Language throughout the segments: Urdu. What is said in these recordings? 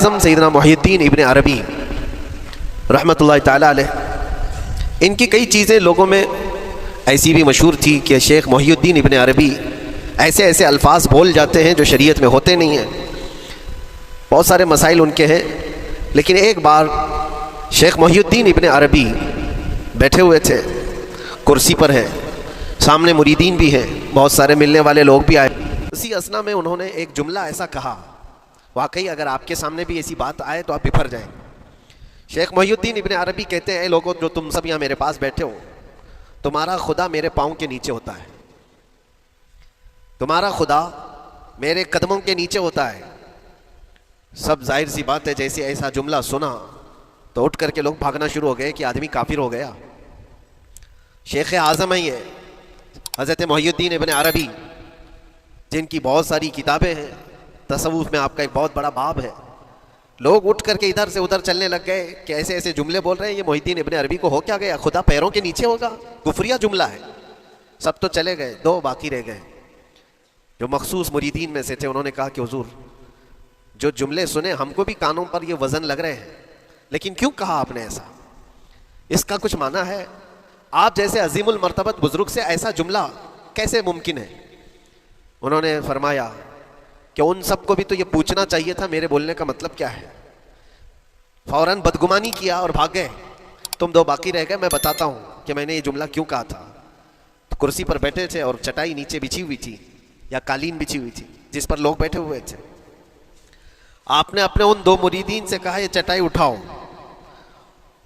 اعظم سیدنا محی الدین ابن عربی رحمۃ اللہ تعالی علیہ، ان کی کئی چیزیں لوگوں میں ایسی بھی مشہور تھی کہ شیخ محی الدین ابن عربی ایسے ایسے الفاظ بول جاتے ہیں جو شریعت میں ہوتے نہیں ہیں، بہت سارے مسائل ان کے ہیں۔ لیکن ایک بار شیخ محی الدین ابن عربی بیٹھے ہوئے تھے، کرسی پر ہیں، سامنے مریدین بھی ہیں، بہت سارے ملنے والے لوگ بھی آئے۔ اسی اثنا میں انہوں نے ایک جملہ ایسا کہا، واقعی اگر آپ کے سامنے بھی ایسی بات آئے تو آپ بپھر جائیں۔ شیخ محی الدین ابن عربی کہتے ہیں، اے لوگوں جو تم سب یہاں میرے پاس بیٹھے ہو، تمہارا خدا میرے پاؤں کے نیچے ہوتا ہے، تمہارا خدا میرے قدموں کے نیچے ہوتا ہے۔ سب ظاہر سی بات ہے جیسے ایسا جملہ سنا تو اٹھ کر کے لوگ بھاگنا شروع ہو گئے کہ آدمی کافر ہو گیا۔ شیخ اعظم ہیں یہ حضرت محی الدین ابن عربی، جن کی بہت ساری کتابیں ہیں، تصوف میں آپ کا ایک بہت بڑا باب ہے۔ لوگ اٹھ کر کے ادھر سے ادھر چلنے لگ گئے کہ ایسے ایسے جملے بول رہے ہیں، یہ محی الدین ابن عربی کو ہو کیا گیا، خدا پیروں کے نیچے ہوگا، کفریہ جملہ ہے۔ سب تو چلے گئے، دو باقی رہ گئے جو مخصوص مریدین میں سے تھے۔ انہوں نے کہا کہ حضور جو جملے سنے ہم کو بھی کانوں پر یہ وزن لگ رہے ہیں، لیکن کیوں کہا آپ نے ایسا؟ اس کا کچھ معنی ہے؟ آپ جیسے عظیم المرتبت بزرگ سے ایسا جملہ کیسے ممکن ہے؟ انہوں نے فرمایا کہ ان سب کو بھی تو یہ پوچھنا چاہیے تھا میرے بولنے کا مطلب کیا ہے۔ فوراً بدگمانی کیا اور بھاگ گئے۔ تم دو باقی رہ گئے، میں بتاتا ہوں کہ میں نے یہ جملہ کیوں کہا تھا۔ تو کرسی پر بیٹھے تھے اور چٹائی نیچے بچھی ہوئی تھی یا قالین بچھی ہوئی تھی جس پر لوگ بیٹھے ہوئے تھے۔ آپ نے اپنے ان دو مریدین سے کہا یہ چٹائی اٹھاؤ۔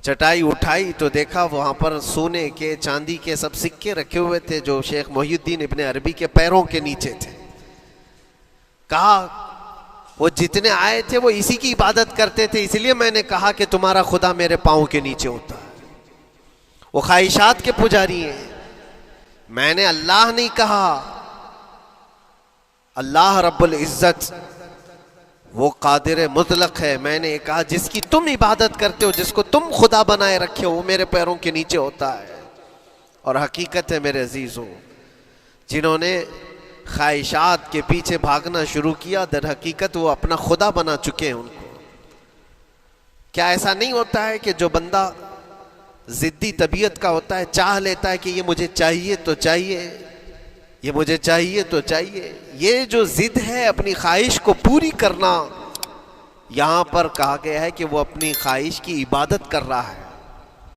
چٹائی اٹھائی تو دیکھا وہاں پر سونے کے چاندی کے سب سکے رکھے ہوئے تھے جو شیخ محی الدین ابن عربی کے پیروں کے نیچے تھے۔ کہا وہ جتنے آئے تھے وہ اسی کی عبادت کرتے تھے، اس لیے میں نے کہا کہ تمہارا خدا میرے پاؤں کے نیچے ہوتا ہے۔ وہ خواہشات کے پجاری ہیں، میں نے اللہ نہیں کہا۔ اللہ رب العزت وہ قادر مطلق ہے، میں نے کہا جس کی تم عبادت کرتے ہو، جس کو تم خدا بنائے رکھے ہو، وہ میرے پیروں کے نیچے ہوتا ہے۔ اور حقیقت ہے میرے عزیزوں، جنہوں نے خواہشات کے پیچھے بھاگنا شروع کیا، در حقیقت وہ اپنا خدا بنا چکے ہیں ان کو۔ کیا ایسا نہیں ہوتا ہے کہ جو بندہ ضدی طبیعت کا ہوتا ہے، چاہ لیتا ہے کہ یہ مجھے چاہیے تو چاہیے، یہ مجھے چاہیے تو چاہیے، یہ جو ضد ہے اپنی خواہش کو پوری کرنا، یہاں پر کہا گیا ہے کہ وہ اپنی خواہش کی عبادت کر رہا ہے۔